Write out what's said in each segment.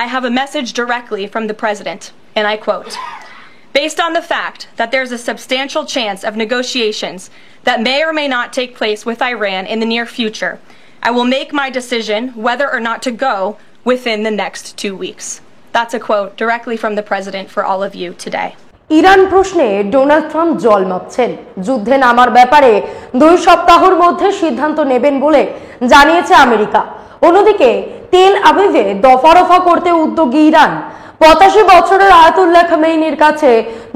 I have a message directly from the President, and I quote, "Based on the fact that there's a substantial chance of negotiations that may or may not take place with Iran in the near future, I will make my decision whether or not to go within the next 2 weeks." That's a quote directly from the President for all of you today. Iran প্রশ্নে Donald Trump জল মাপছেন। যুদ্ধে নামার ব্যাপারে 2 সপ্তাহের মধ্যে সিদ্ধান্ত নেবেন বলে জানিয়েছে আমেরিকা। অন্যদিকে তেল আবিবে দফারফা করতে উদ্যোগী ইরান। 85 বছরের আয়াতুল্লাহ খামেনির কাছে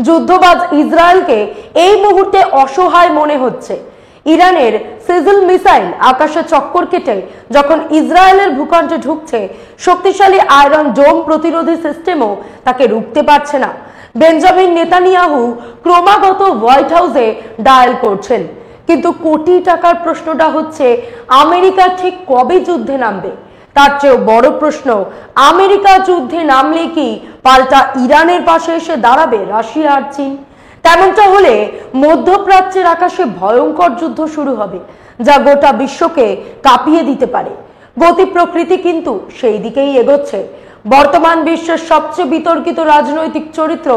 যুদ্ধবাজ ইসরায়েলকে এই মুহূর্তে অসহায় মনে হচ্ছে। ইরানের সিজল মিসাইল আকাশে চক্কর কেটে যখন ইসরায়েলের ভূখণ্ডে ঢুকছে, শক্তিশালী আয়রন ডোম প্রতিরোধী সিস্টেমও তাকে রুখতে পারছে না। বেঞ্জামিন নেতানিয়াহু ক্রমাগত হোয়াইট হাউসে ডায়াল করছেন, কিন্তু কোটি টাকার প্রশ্নটা হচ্ছে আমেরিকা ঠিক কবে যুদ্ধে নামবে। তার চেয়েও বড় প্রশ্ন, আমেরিকা যুদ্ধে নামলে কি পাল্টা ইরানের পাশে এসে দাঁড়াবে রাশিয়া আর চীন? তেমনটা হলে মধ্যপ্রাচ্যের আকাশে ভয়ঙ্কর যুদ্ধ শুরু হবে, যা গোটা বিশ্বকে কাঁপিয়ে দিতে পারে। গতি প্রকৃতি কিন্তু সেই দিকেই এগোচ্ছে। বর্তমান বিশ্বের সবচেয়ে বিতর্কিত রাজনৈতিক চরিত্র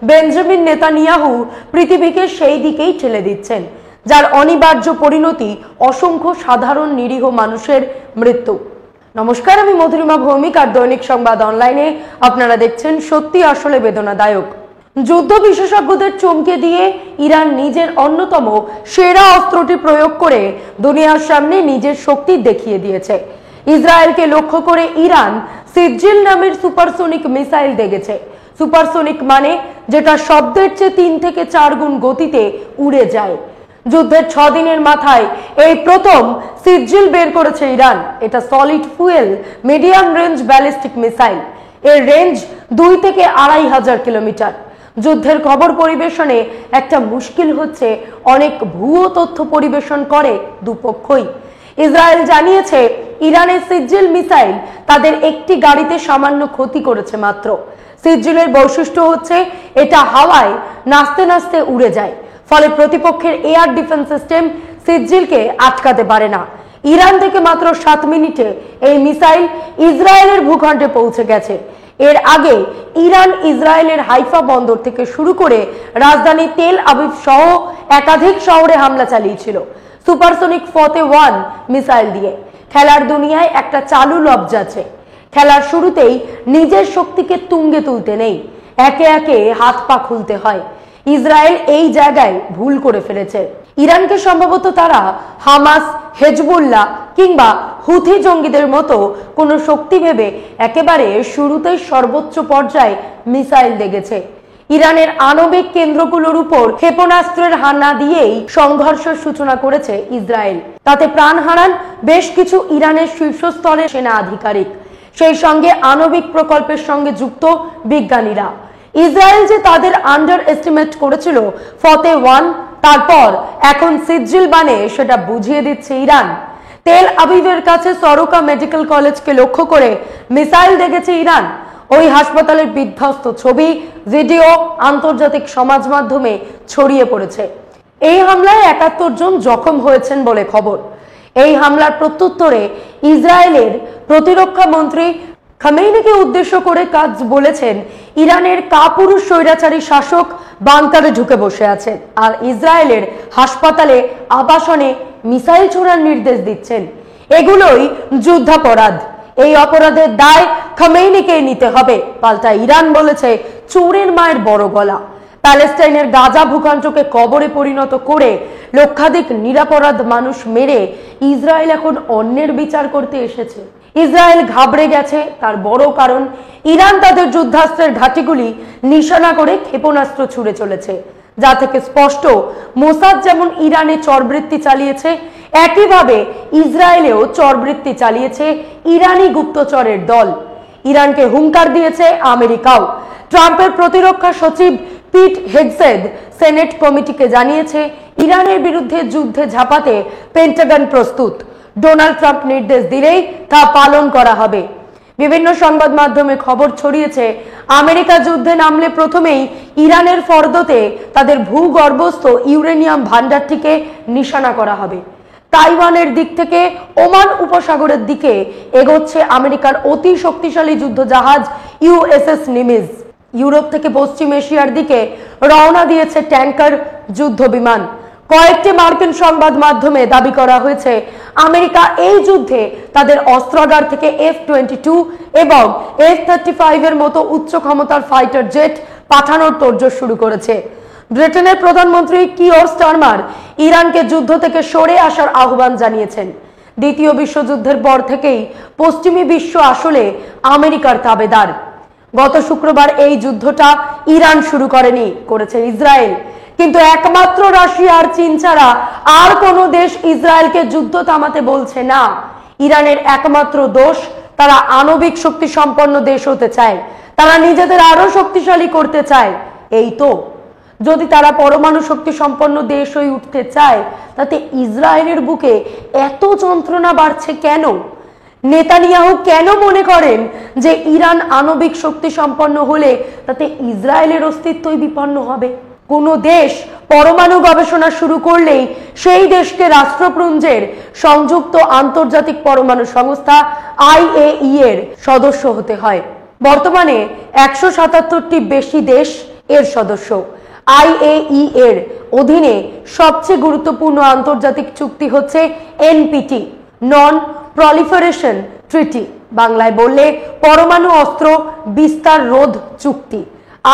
বেঞ্জামিন নেতানিয়াহু পৃথিবীকে সেই দিকেই ঠেলে দিচ্ছেন, যার অনিবার্য পরিণতি অসংখ্য সাধারণ নিরীহ মানুষের মৃত্যু। নমস্কার, আমি মধুরিমা ভৌমিক, আর দৈনিক সংবাদ অনলাইনে আপনারা দেখছেন সত্যি আসলে বেদনাদায়ক। যুদ্ধ বিশেষজ্ঞদের চমকে দিয়ে ইরান নিজের অন্যতম সেরা অস্ত্রটি প্রয়োগ করে দুনিয়ার সামনে নিজের শক্তি দেখিয়ে দিয়েছে। ইসরায়েলকে লক্ষ্য করে ইরান সিজিল নামের সুপারসোনিক মিসাইল দেখেছে। সুপারসোনিক মানে যেটা শব্দের চেয়ে 3 থেকে 4 গুণ গতিতে উড়ে যায়। যুদ্ধের 6 দিনের মাথায় এই প্রথম সিজিল বের করেছে ইরান। এটা solid fuel medium range ballistic missile. এর রেঞ্জ 2 থেকে 2500 কিলোমিটার। যুদ্ধের খবর পরিবেশনে একটা মুশকিল হচ্ছে, অনেক ভুয়ো তথ্য পরিবেশন করে দুপক্ষই। ইসরায়েল জানিয়েছে ইরানের সিজিল মিসাইল তাদের একটি গাড়িতে সামান্য ক্ষতি করেছে মাত্র। সিজিলের বৈশিষ্ট্য হচ্ছে এটা হাওয়ায় নাচতে নাচতে উড়ে যায়, ফলে প্রতিপক্ষের এয়ার ডিফেন্স সিস্টেম সিজিলকে আটকাতে পারে না। ইরান থেকে মাত্র 7 মিনিটে এই মিসাইল ইসরায়েলের ভূখণ্ডে পৌঁছে গেছে। এর আগে ইরান ইসরায়েলের হাইফা বন্দর থেকে শুরু করে রাজধানী তেল আবিব সহ একাধিক শহরে হামলা চালিয়েছিল সুপারসোনিক ফতে-1 মিসাইল দিয়ে। খেলার দুনিয়ায় একটা চালু লব্জ আছে। খেলার শুরুতেই নিজের শক্তিকে তুঙ্গে তুলতে নেই, একে একে হাত পা খুলতে হয়। ইসরায়েল এই জায়গায় ভুল করে ফেলেছে। ইরানকে সম্ভবত তারা হামাস, হেজবুল্লাহ কিংবা হুথি জঙ্গিদের মতো কোনো শক্তি ভেবে একেবারে শুরুতেই সর্বোচ্চ পর্যায়ে মিসাইল দেখেছে। ইরানের আণবিক কেন্দ্রগুলোর উপর ক্ষেপণাস্ত্রের হানা দিয়েই সংঘর্ষের সূচনা করেছে ইসরায়েল। তাতে প্রাণ হারান বেশ কিছু ইরানের শীর্ষস্তরের সেনা আধিকারিক, সেই সঙ্গে আণবিক প্রকল্পের সঙ্গে যুক্ত বিজ্ঞানীরা। ইসরায়েল যে তাদের আন্ডার এস্টিমেট করেছিল ফতে-1, তারপর এখন সিজিল বানে সেটা বুঝিয়ে দিচ্ছে ইরান। তেল আবিবের কাছে সরোকা মেডিকেল কলেজকে লক্ষ্য করে মিসাইল দেখেছে ইরান। ওই হাসপাতালের বিধ্বস্ত ছবি, ভিডিও আন্তর্জাতিক সমাজ মাধ্যমে ছড়িয়ে পড়েছে। এই হামলায় 71 জন জখম হয়েছেন বলে খবর। এই হামলার প্রত্যুত্তরে ইসরায়েলের প্রতিরক্ষা মন্ত্রী খামেনিকে উদ্দেশ্য করে কাজ বলেছেন, ইরানের কাপুরুষ স্বৈরাচারী শাসক বাংকারে ঢুকে বসে আছেন আর ইসরায়েলের হাসপাতালে, আবাসনে মিসাইল ছোড়ার নির্দেশ দিচ্ছেন। এগুলোই যুদ্ধাপরাধ। এই অপরাধের দায় খামেনিকে নিতে হবে। পাল্টা ইরান বলেছে চোরের মায়ের বড় গলা। প্যালেস্টাইনের গাজা ভূখণ্ডকে কবরে পরিণত করে লক্ষাধিক নিরপরাধ মানুষ মেরে ইসরায়েল এখন অন্যের বিচার করতে এসেছে। ইসরায়েল ঘাবড়ে গেছে, তার বড় কারণ ইরান তাদের যুদ্ধাস্ত্রের ঘাঁটিগুলি নিশানা করে ক্ষেপণাস্ত্র ছুড়ে চলেছে, যা থেকে স্পষ্ট মোসাদ যেমন ইরানে চরবৃত্তি চালিয়েছে, একইভাবে ইসরায়েলেও চরবৃত্তি চালিয়েছে ইরানি গুপ্তচরের দল। ইরানকে হুঙ্কার দিয়েছে আমেরিকাও। ট্রাম্পের প্রতিরক্ষা সচিব পিট হেগসেথ সেনেট কমিটিকে জানিয়েছে ইরানের বিরুদ্ধে যুদ্ধে ঝাঁপাতে পেন্টাগন প্রস্তুত। ডোনাল্ড ট্রাম্প নির্দেশ দিলেই তা পালন করা হবে। বিভিন্ন সংবাদ মাধ্যমে খবর ছড়িয়েছে আমেরিকা যুদ্ধে নামলে প্রথমেই ইরানের ফরদতে তাদের ভূগর্ভস্থ ইউরেনিয়াম ভান্ডারটিকে নিশানা করা হবে। তাইওয়ানের দিক থেকে ওমান উপসাগরের দিকে এগোচ্ছে আমেরিকার অতি শক্তিশালী যুদ্ধ জাহাজ ইউএসএস নিমিজ। ইউরোপ থেকে পশ্চিম এশিয়ার দিকে রওনা দিয়েছে ট্যাঙ্কার যুদ্ধ বিমান। কয়েকটি মার্কিন সংবাদ মাধ্যমে দাবি করা হয়েছে আমেরিকা এই যুদ্ধে তাদের অস্ত্রাগার থেকে F-22 এবং F-35 এর মতো উচ্চ ক্ষমতার ফাইটার জেট পাঠানোর তোড়জোড় শুরু করেছে। ব্রিটেনের প্রধানমন্ত্রী কিওর স্টারমার ইরানকে যুদ্ধ থেকে সরে আসার আহ্বান জানিয়েছেন। দ্বিতীয় বিশ্বযুদ্ধের পর থেকেই পশ্চিমী বিশ্ব আসলে আমেরিকার তাবেদার। গত শুক্রবার এই যুদ্ধটা ইরান শুরু করেনি, করেছে ইসরায়েল। কিন্তু একমাত্র রাশিয়া আর চীন ছাড়া আর কোনো দেশ ইসরায়েলকে যুদ্ধ থামাতে বলছে না। ইরানের একমাত্র দোষ, তারা আণবিক শক্তি সম্পন্ন দেশ হতে চায়, তারা নিজেদের আরো শক্তিশালী করতে চায়। এই তো, যদি তারা পরমাণু শক্তি সম্পন্ন দেশ হয়ে উঠতে চায়, তাতে ইসরায়েলের বুকে এত যন্ত্রণা বাড়ছে কেন? নেতানিয়াহু কেন মনে করেন যে ইরান আণবিক শক্তি সম্পন্ন হলে তাতে ইসরায়েলের অস্তিত্বই বিপন্ন হবে? কোনো দেশ পরমাণু গবেষণা শুরু করলেই সেই দেশকে রাষ্ট্রপুঞ্জের সংযুক্ত আন্তর্জাতিক পরমাণু সংস্থা IAEA এর সদস্য হতে হয়। বর্তমানে 177টি বেশি দেশ এর সদস্য। IAEA এর অধীনে সবচেয়ে গুরুত্বপূর্ণ আন্তর্জাতিক চুক্তি হচ্ছে NPT, নন প্রলিফারেশন ট্রিটি, বাংলায় বললে পরমাণু অস্ত্র বিস্তার রোধ চুক্তি।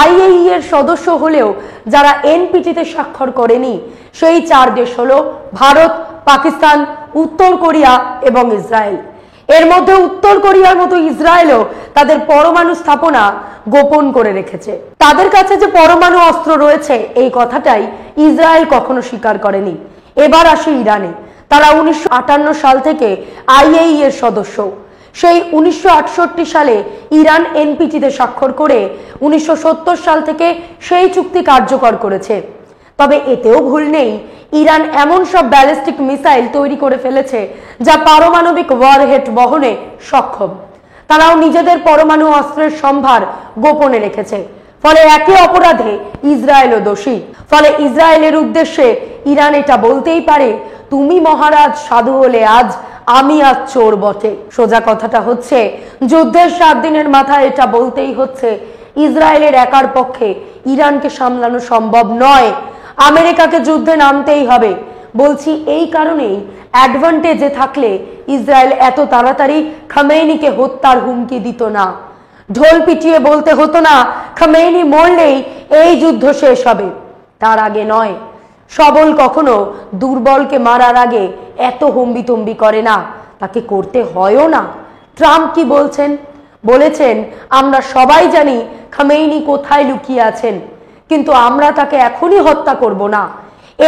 IAEA এর সদস্য হলেও যারা NPT-তে স্বাক্ষর করেনি সেই 4 দেশ হলো ভারত, পাকিস্তান, উত্তর কোরিয়া এবং ইসরায়েল। এর মধ্যে উত্তর কোরিয়ার মতো ইসরায়েলও তাদের পরমাণু স্থাপনা গোপন করে রেখেছে। তাদের কাছে যে পরমাণু অস্ত্র রয়েছে এই কথাটাই ইসরায়েল কখনো স্বীকার করেনি। এবার আসে ইরানে। তারা 1958 সাল থেকে IAEA এর সদস্য। সেই 1968 সালে ইরান NPT-তে স্বাক্ষর করে 1970 সাল থেকে সেই চুক্তি কার্যকর করেছে। তবে এতেও ভুল নেই, ইরান এমন সব ব্যালিস্টিক মিসাইল তৈরি করে ফেলেছে যা পারমাণবিক ওয়ারহেড বহনে সক্ষম। তারাও নিজেদের পরমাণু অস্ত্রের সম্ভার গোপনে রেখেছে। ফলে একই অপরাধে ইসরায়েলও দোষী। ফলে ইসরায়েলের উদ্দেশ্যে ইরান এটা বলতেই পারে, তুমি মহারাজ সাধু হলে আজ, আমি আজ চোর বটে। সোজা কথাটা হচ্ছে, যুদ্ধের 7 দিনের মাথায় এটা বলতেই হচ্ছে ইসরায়েলের একার পক্ষে ইরানকে সামলানো সম্ভব নয়। আমেরিকাকে যুদ্ধে নামতেই হবে। বলছি এই কারণেই, অ্যাডভান্টেজে থাকলে ইসরায়েল এত তাড়াতাড়ি খামেইনিকে হত্যার হুমকি দিত না। ঢোল পিটিয়ে বলতে হতো না খামেইনি মরলেই এই যুদ্ধ শেষ হবে। তার আগে নয়। সবল কখনো দুর্বলকে মারার আগে এত হম্বিতম্বি করে না, তাকে করতে হয়ও না। ট্রাম্প কি বলছেন? বলেছেন, আমরা সবাই জানি খামেইনি কোথায় লুকিয়ে আছেন, কিন্তু আমরা তাকে এখনই হত্যা করব না।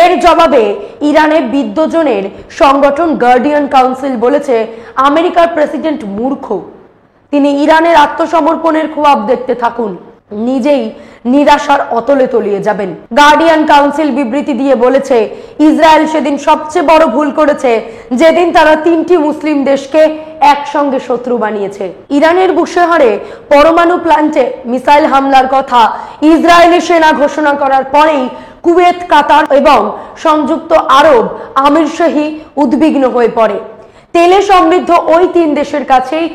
এর জবাবে ইরানের বিদ্বজনের সংগঠন গার্ডিয়ান কাউন্সিল বলেছে আমেরিকার প্রেসিডেন্ট মূর্খ। তিনি ইরানের আত্মসমর্পণের খোয়াব দেখতে থাকুন, নিজেই নিরাশার অতলে তলিয়ে যাবেন। গার্ডিয়ান কাউন্সিল বিবৃতি দিয়ে বলেছে, ইসরায়েল সেদিন সবচেয়ে বড় ভুল করেছে যেদিন তারা 3টি মুসলিম দেশকে একসঙ্গে শত্রু বানিয়েছে। ইরানের বুশেহরে পরমাণু প্ল্যান্টে মিসাইল হামলার কথা ইসরায়েলি সেনা ঘোষণা করার পরেই কুয়েত, কাতার এবং সংযুক্ত আরব আমিরশাহী উদ্বিগ্ন হয়ে পড়ে। তেলে সমৃদ্ধ ওই 3 দেশের কাছেই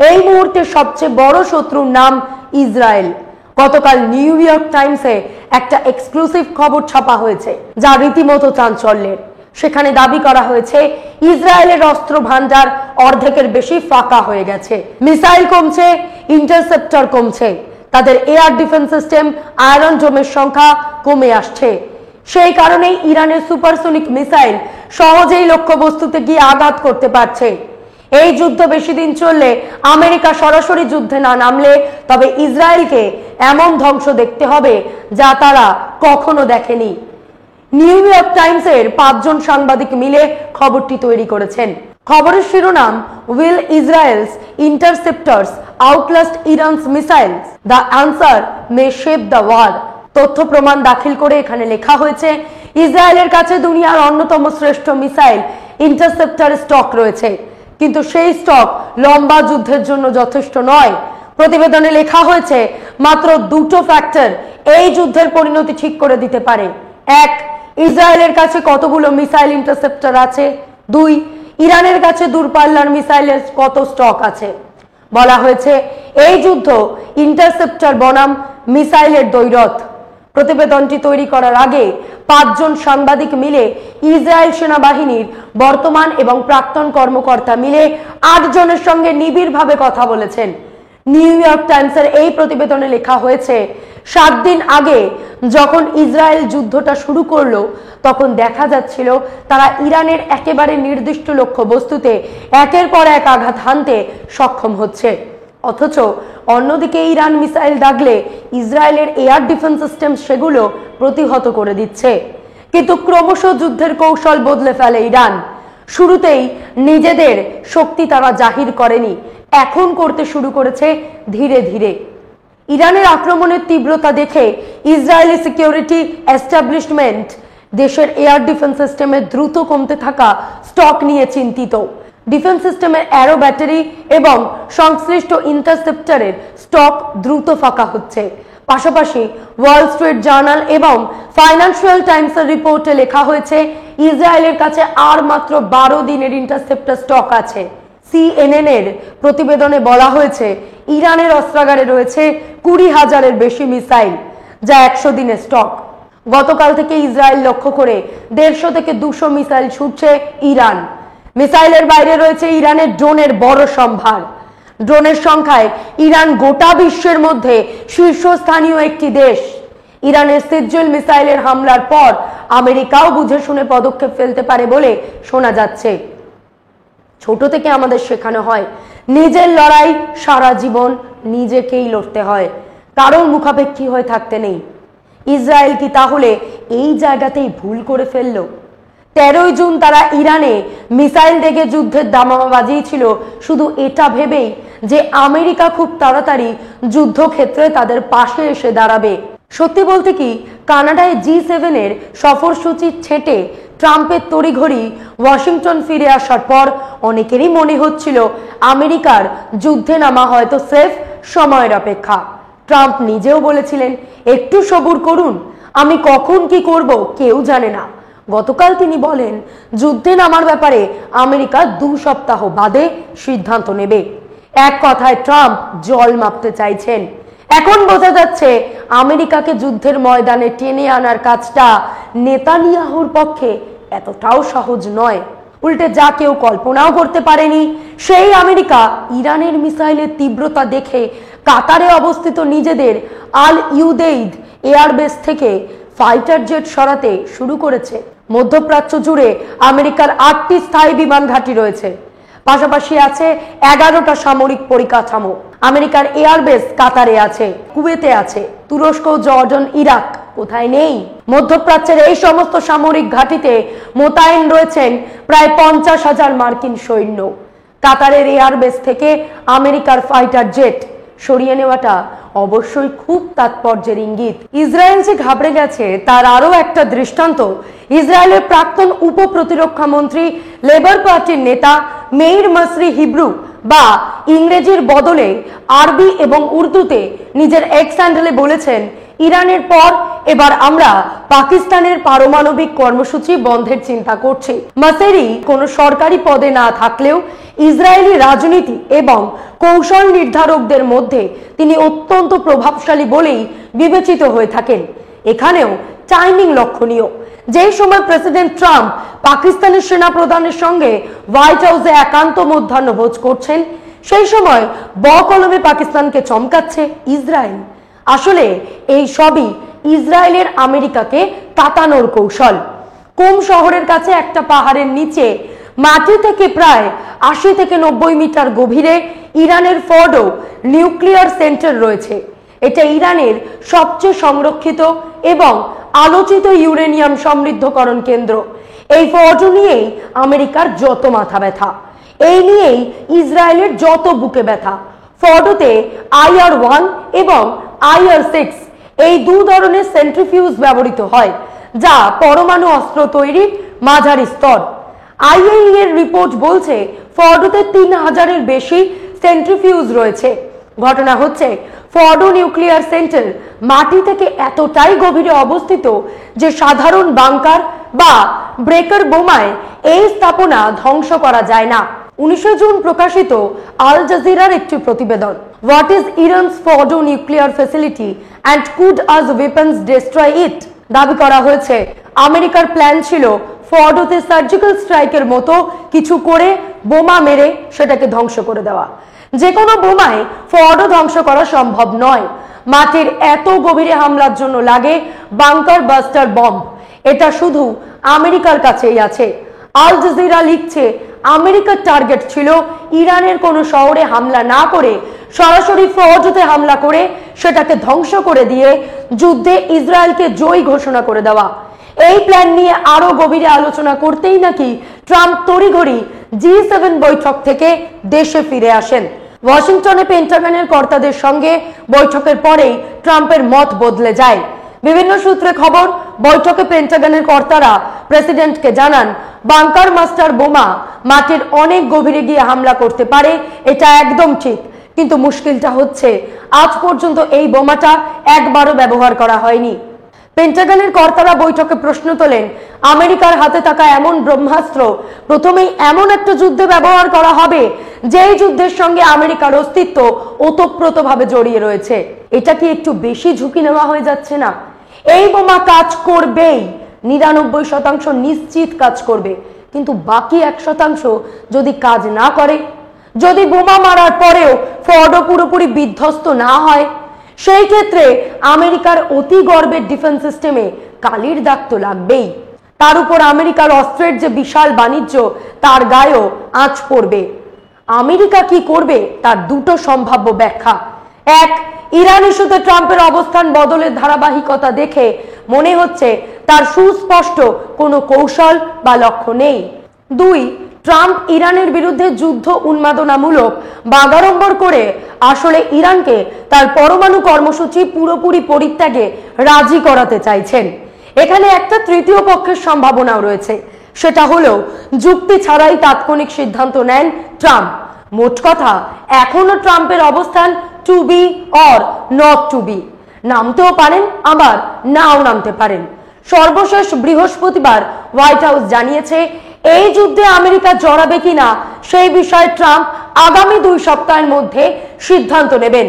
এই মুহূর্তে সবচেয়ে বড় শত্রুর নাম ইসরায়েল। গতকাল নিউ ইয়র্ক টাইমসে একটা এক্সক্লুসিভ খবর ছাপা হয়েছে যা রীতিমতো চাঞ্চল্যের। সেখানে দাবি করা হয়েছে ইসরায়েলের অস্ত্র ভান্ডার অর্ধেকের বেশি ফাঁকা হয়ে গেছে। মিসাইল কমছে, ইন্টারসেপ্টর কমছে, তাদের এয়ার ডিফেন্স সিস্টেম, আয়রন ডোমের সংখ্যা কমে আসছে। সেই কারণেই ইরানের সুপারসোনিক মিসাইল সহজেই লক্ষ্যবস্তুতে গিয়ে আঘাত করতে পারছে। এই যুদ্ধ বেশি দিন চললে, আমেরিকা সরাসরি যুদ্ধে না নামলে, তবে ইসরায়েলকে এমন ধ্বংস দেখতে হবে যা তারা কখনো দেখেনি। নিউ ইয়র্ক টাইমসের 5 জন সাংবাদিক মিলে খবরটি তৈরি করেছেন। খবরের শিরোনাম, will Israel's interceptors outlast Iran's missiles, the answer may shape the war. তথ্য প্রমাণ দাখিল করে এখানে লেখা হয়েছে, ইসরায়েলের কাছে দুনিয়ার অন্যতম শ্রেষ্ঠ মিসাইল ইন্টারসেপ্টর স্টক রয়েছে, কিন্তু সেই স্টক লম্বা যুদ্ধের জন্য যথেষ্ট নয়। প্রতিবেদনে লেখা হয়েছে, মাত্র 2টো ফ্যাক্টর এই যুদ্ধের পরিণতি ঠিক করে দিতে পারে। 1, ইসরায়েলের কাছে কতগুলো মিসাইল ইন্টারসেপ্টর আছে। 2, ইরানের কাছে দূরপাল্লার মিসাইলের কত স্টক আছে। বলা হয়েছে এই যুদ্ধ ইন্টারসেপ্টর বনাম মিসাইলের দ্বৈরথ। প্রতিবেদনটি তৈরি করার আগে 5 জন সাংবাদিক মিলে ইসরায়েল সেনাবাহিনীর বর্তমান এবং প্রাক্তন কর্মকর্তা মিলে 8 জনের সঙ্গে নিবিড়ভাবে কথা বলেছেন। নিউ ইয়র্ক টাইমসের এই প্রতিবেদনে লেখা হয়েছে 7 দিন আগে যখন ইসরায়েল যুদ্ধটা শুরু করলো তখন দেখা যাচ্ছিল তারা ইরানের একেবারে নির্দিষ্ট লক্ষ্যবস্তুতে একের পর এক আঘাত হানতে সক্ষম হচ্ছে, অথচ অন্যদিকে ইরান মিসাইল দাগলে ইসরায়েলের এয়ার ডিফেন্স সিস্টেম সেগুলো প্রতিহত করে দিচ্ছে। কিন্তু ক্রমশ যুদ্ধের কৌশল বদলে ফেলে ইরান। শুরুতেই নিজেদের শক্তি তারা জাহির করেনি, এখন করতে শুরু করেছে ধীরে ধীরে। ইরানের আক্রমণের তীব্রতা দেখে ইসরায়েলি সিকিউরিটি এস্টাবলিশমেন্ট দেশের এয়ার ডিফেন্স সিস্টেমের দ্রুত কমতে থাকা স্টক নিয়ে চিন্তিত। ডিফেন্স সিস্টেমের অ্যারো ব্যাটারি এবং সংশ্লিষ্ট ইন্টারসেপ্টরের স্টক দ্রুত ফাঁকা হচ্ছে। পাশাপাশি ওয়াল স্ট্রিট জার্নাল এবং ফাইন্যান্সিয়াল টাইমসের রিপোর্টে লেখা হয়েছে ইসরায়েলের কাছে আর মাত্র 12 দিনের ইন্টারসেপ্টর স্টক আছে। CNN এর প্রতিবেদনে বলা হয়েছে ইরানের অস্ত্রাগারে রয়েছে 20,000-এর বেশি মিসাইল, যা 100 দিনের স্টক। গতকাল থেকে ইসরায়েল লক্ষ্য করে 150 থেকে 200 মিসাইল ছুটছে ইরান। মিসাইলের বাইরে রয়েছে ইরানের ড্রোনের বড় সম্ভার। ড্রোনের সংখ্যায় ইরান গোটা বিশ্বের মধ্যে শীর্ষস্থানীয় একটি দেশ। ইরানের সিজ্জল মিসাইলের হামলার পর আমেরিকাও বুঝে শুনে পদক্ষেপ ফেলতে পারে বলে শোনা যাচ্ছে। ছোট থেকে আমাদের শেখানো হয় নিজের লড়াই সারা জীবন নিজেকেই লড়তে হয়, কারোর মুখাপেক্ষী হয়ে থাকতে নেই। ইসরায়েল কি তাহলে এই জায়গাতেই ভুল করে ফেললো? 13 জুন তারা ইরানে মিসাইল দেখে যুদ্ধের দামামা বাজিয়েছিল শুধু এটা ভেবেই যে আমেরিকা খুব তাড়াতাড়ি যুদ্ধক্ষেত্রে তাদের পাশে এসে দাঁড়াবে। সত্যি বলতে কি, কানাডায় G7 এর সফরসূচি ছেটে ট্রাম্পের তড়িঘড়ি ওয়াশিংটন ফিরে আসার পর অনেকেরই মনে হচ্ছিল আমেরিকার যুদ্ধে নামা হয়তো সেফ সময়ের অপেক্ষা। ট্রাম্প নিজেও বলেছিলেন একটু সবুর করুন, আমি কখন কি করব কেউ জানে না। গতকাল তিনি বলেন যুদ্ধে নামার ব্যাপারে আমেরিকা 2 সপ্তাহ বাদে সিদ্ধান্ত নেবে। এক কথায় ট্রাম্প জল মাপতে চাইছেন। এখন বোঝা যাচ্ছে আমেরিকাকে যুদ্ধের ময়দানে টেনে আনার কাজটা নেতানিয়াহুর পক্ষে এতটাও সহজ নয়। উল্টে যা কেউ কল্পনাও করতে পারেনি, সেই আমেরিকা ইরানের মিসাইলের তীব্রতা দেখে কাতারে অবস্থিত নিজেদের আল ইউদেইদ এয়ারবেস থেকে ফাইটার জেট সরাতে শুরু করেছে। মধ্যপ্রাচ্য জুড়ে আমেরিকার 8টি স্থায়ী বিমান ঘাঁটি রয়েছে, পাশাপাশি আছে 11টা সামরিক পরিকাঠামো। আমেরিকার এয়ারবেস কাতারে আছে, কুয়েতে আছে, তুরস্ক, জর্ডন, ইরাক কোথায় নেই? মধ্যপ্রাচ্যের এই সমস্ত সামরিক ঘাঁটিতে মোতায়েন রয়েছেন প্রায় 50,000 মার্কিন সৈন্য। কাতারের এয়ারবেস থেকে আমেরিকার ফাইটার জেট সরিয়ে নেওয়াটা অবশ্যই খুব তাৎপর্যের ইঙ্গিত। ইসরায়েল যে ঘাবড়ে গেছে তার আরও একটা দৃষ্টান্ত ইসরায়েলের প্রাক্তন উপ প্রতিরক্ষা মন্ত্রী, লেবার পার্টির নেতা মেইর মাসরি হিব্রু বা ইংরেজির বদলে আরবি এবং উর্দুতে নিজের এক্স হ্যান্ডেলে বলেছেন, ইরানের পর এবার আমরা পাকিস্তানের পারমাণবিক কর্মসূচি বন্ধের চিন্তা করছি। মাসেরি কোনো সরকারি পদে না থাকলেও ইসরায়েলি রাজনীতি এবং কৌশল নির্ধারকদের মধ্যে তিনি অত্যন্ত প্রভাবশালী বলেই বিবেচিত হয়ে থাকেন। এখানেও টাইমিং লক্ষণীয়। যেই সময় প্রেসিডেন্ট ট্রাম্প পাকিস্তানের সেনা প্রধানের সঙ্গে হোয়াইট হাউসে একান্ত মধ্যাহ্নভোজ করছেন, সেই সময় বকলমে পাকিস্তানকে চমকাচ্ছে ইসরায়েল। আসলে এই সবই ইসরায়েলের আমেরিকাকে তাতানোর কৌশল। কোম শহরের কাছে একটা পাহাড়ের নিচে মাটি থেকে প্রায় 80 থেকে 90 মিটার গভীরে ইরানের ফর্ডো নিউক্লিয়ার সেন্টার রয়েছে। এটা ইরানের সবচেয়ে সংরক্ষিত এবং আলোচিত ইউরেনিয়াম সমৃদ্ধকরণ কেন্দ্র। এই ফর্ডো নিয়েই আমেরিকার যত মাথা ব্যথা, এই নিয়েই ইসরায়েলের যত বুকে ব্যথা। ফর্ডোতে IR-1 এবং IR-6 এই 2 ধরনের সেন্ট্রিফিউজ ব্যবহৃত হয়, যা পরমাণু অস্ত্র তৈরির মাঝারি স্তর। IAEA এর রিপোর্ট বলছে ফর্ডোতে 3000-এর বেশি সেন্ট্রিফিউজ রয়েছে। ঘটনা হচ্ছে ফর্ডো নিউক্লিয়ার সেন্টার মাটি থেকে এতটাই গভীরে অবস্থিত যে সাধারণ বাংকার বা ব্রেকার বোমায় এই স্থাপনা ধ্বংস করা যায় না। 19 জুন প্রকাশিত আল জাজিরার একটি প্রতিবেদন, what is Iran's Fordow nuclear facility and could US weapons destroy it, দাবি করা হয়েছে আমেরিকার প্ল্যান ছিল ফর্ডোতে সার্জিক্যাল স্ট্রাইকের মতো কিছু করে বোমা মেরে সেটাকে ধ্বংস করে দেওয়া। যে কোনো বোমায় ফর্ডো ধ্বংস করা সম্ভব নয়। মাটির এত গভীরে হামলার জন্য লাগে বাংকার বাস্টার বম্ব। এটা শুধু আমেরিকার কাছেই আছে। আল জাজিরা লিখছে, আমেরিকার টার্গেট ছিল ইরানের কোনো শহরে হামলা না করে সরাসরি ফর্ডোতে হামলা করে সেটাকে ধ্বংস করে দিয়ে যুদ্ধে ইসরায়েলকে জয়ী ঘোষণা করে দেওয়া। এই প্ল্যান নিয়ে আরো গভীরে আলোচনা করতেই নাকি ট্রাম্প তড়িঘড়ি G7 বৈঠক থেকে দেশে ফিরে আসেন। ওয়াশিংটনে পেন্টাগনের কর্তাদের সঙ্গে বৈঠকের পরেই ট্রাম্পের মত বদলে যায়। বিভিন্ন সূত্রে খবর, বৈঠকে পেন্টাগনের কর্তারা প্রেসিডেন্টকে জানান বাংকার মাস্টার বোমা মাটির অনেক গভীরে গিয়ে হামলা করতে পারে, এটা একদম ঠিক, কিন্তু মুশকিলটা হচ্ছে আজ পর্যন্ত এই বোমাটা একবারও ব্যবহার করা হয়নি। পেন্টাগনের কর্তারা বৈঠকে প্রশ্ন তোলেন, আমেরিকার হাতে থাকা এমন ব্রহ্মাস্ত্র প্রথমেই এমন একটা যুদ্ধে ব্যবহার করা হবে যেই যুদ্ধের সঙ্গে আমেরিকার অস্তিত্ব ওতপ্রোতভাবে জড়িয়ে রয়েছে। এটা কি একটু বেশি ঝুঁকি নেওয়া হয়ে যাচ্ছে না? এই বোমা কাজ করবেই, 99% নিশ্চিত কাজ করবে, কিন্তু বাকি 1% যদি কাজ না করে, যদি বোমা মারার পরেও ফর্ডো পুরোপুরি বিধ্বস্ত না হয়, সেই ক্ষেত্রে আমেরিকার অতি গর্বের ডিফেন্স সিস্টেমে কালির দাগ তো লাগবেই। তার উপর আমেরিকার অস্ত্রের যে বিশাল বাণিজ্য, তার গায়েও আঁচ পড়বে। আমেরিকা কি করবে তার দুটো সম্ভাব্য ব্যাখ্যা। এক, ইরান ইস্যুতে ট্রাম্পের অবস্থান বদলের ধারাবাহিকতা দেখে মনে হচ্ছে তার সুস্পষ্ট কোনো কৌশল বা লক্ষ্য নেই। দুই, ট্রাম্প ইরানের বিরুদ্ধে যুদ্ধ উন্মাদনামূলক বাগাড়ম্বর করে আসলে ইরানকে তার পরমাণু কর্মসূচি পুরোপুরি পরিত্যাগে রাজি করাতে চাইছেন। এখানে একটা তৃতীয় পক্ষের সম্ভাবনাও রয়েছে, সেটা হলো যুক্তি ছাড়াই তাৎক্ষণিক সিদ্ধান্ত নেন ট্রাম্প। মোট কথা, এখনো ট্রাম্পের অবস্থান to be or not to be, নামতেও পারেন আবার নাও নামতে পারেন। সর্বশেষ বৃহস্পতিবার হোয়াইট হাউস জানিয়েছে এই যুদ্ধে আমেরিকা জড়াবে কিনা সেই বিষয়ে ট্রাম্প আগামী 2 সপ্তাহের মধ্যে সিদ্ধান্ত নেবেন।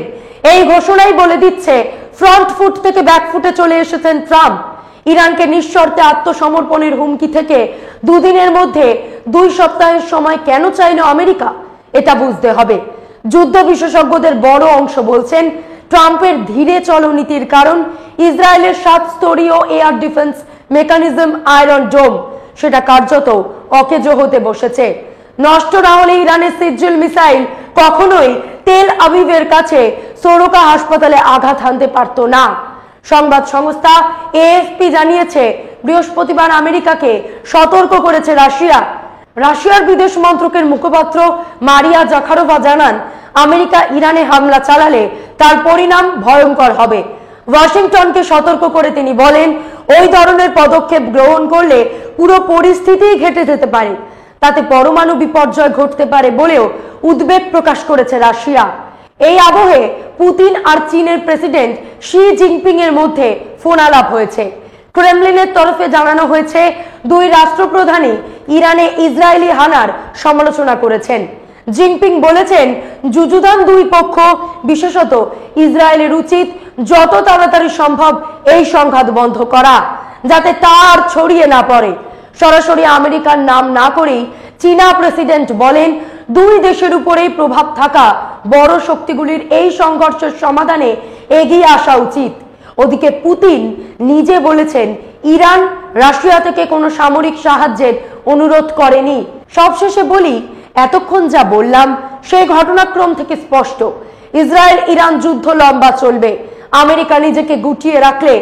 এই ঘোষণাই বলে দিচ্ছে ফ্রন্ট ফুট থেকে ব্যাক ফুটে চলে এসেছেন ট্রাম্প। ইরানকে নিঃশর্তে আত্মসমর্পণের হুমকি থেকে 2 দিনের মধ্যে 2 সপ্তাহের সময় কেন চাইল আমেরিকা, এটা বুঝতে হবে। যুদ্ধ বিশেষজ্ঞদের বড় অংশ বলছেন ট্রাম্পের ধীরে চলো নীতির কারণ ইসরায়েলের 7 স্তরীয় এয়ার ডিফেন্স মেকানিজম আয়রন ডোম সেটা কার্যত অকেজো হতে বসেছে। নষ্ট না হলে ইরানের সিজ্জুল মিসাইল কখনোই তেল আবিবের কাছে সোরোকা হাসপাতালে আঘাত হানতে পারত না। সংবাদ সংস্থা এএফপি জানিয়েছে বৃহস্পতিবার আমেরিকাকে সতর্ক করেছে রাশিয়া। রাশিয়ার বিদেশ মন্ত্রকের মুখপাত্র মারিয়া জাখারোভা জানান, আমেরিকা ইরানে হামলা চালালে তার পরিণাম ভয়ঙ্কর হবে। ওয়াশিংটনকে সতর্ক করে তিনি বলেন, ওই ধরনের পদক্ষেপ গ্রহণ করলে পুরো পরিস্থিতি ঘেঁটে যেতে পারে, তাতে পরমাণু বিপর্যয় ঘটতে পারে বলেও উদ্বেগ প্রকাশ করেছে রাশিয়া। এই আবহে পুতিন আর চীনের প্রেসিডেন্ট শি জিনপিং এর মধ্যে ফোন আলাপ হয়েছে। ক্রেমলিনের তরফে জানানো হয়েছে 2 রাষ্ট্রপ্রধানই ইরানে ইসরায়েলি হানার সমালোচনা করেছেন। জিনপিং বলেছেন, যুযুধান 2 পক্ষ বিশেষত ইসরায়েলের উচিত যত তাড়াতাড়ি সম্ভব এই সংঘাত বন্ধ করা, যাতে তার ছড়িয়ে না পড়ে। সরাসরি আমেরিকার নাম না করেই চীনা প্রেসিডেন্ট বলেন, 2 দেশের উপরেই প্রভাব থাকা বড় শক্তিগুলির এই সংঘর্ষের সমাধানে এগিয়ে আসা উচিত। ওদিকে পুতিন নিজে বলেছেন ইরান রাশিয়া থেকে কোনো সামরিক সাহায্যের অনুরোধ করেনি। সবশেষে বলি, এতক্ষণ যা বললাম সেই ঘটনাক্রম থেকে স্পষ্ট, ইসরায়েল ইরান যুদ্ধ লম্বা চলবে। আমেরিকা নিজেকে গুটিয়ে রাখলে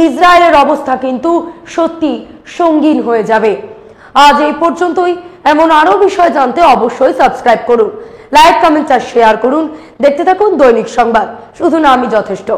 ইসরায়েলের অবস্থা কিন্তু সত্যি সঙ্গীন হয়ে যাবে। আজ এই পর্যন্তই। এমন আরো বিষয় জানতে অবশ্যই সাবস্ক্রাইব করুন, লাইক, কমেন্ট আর শেয়ার করুন। দেখতে থাকুন দৈনিক সংবাদ, শুধু না আমি যথেষ্ট।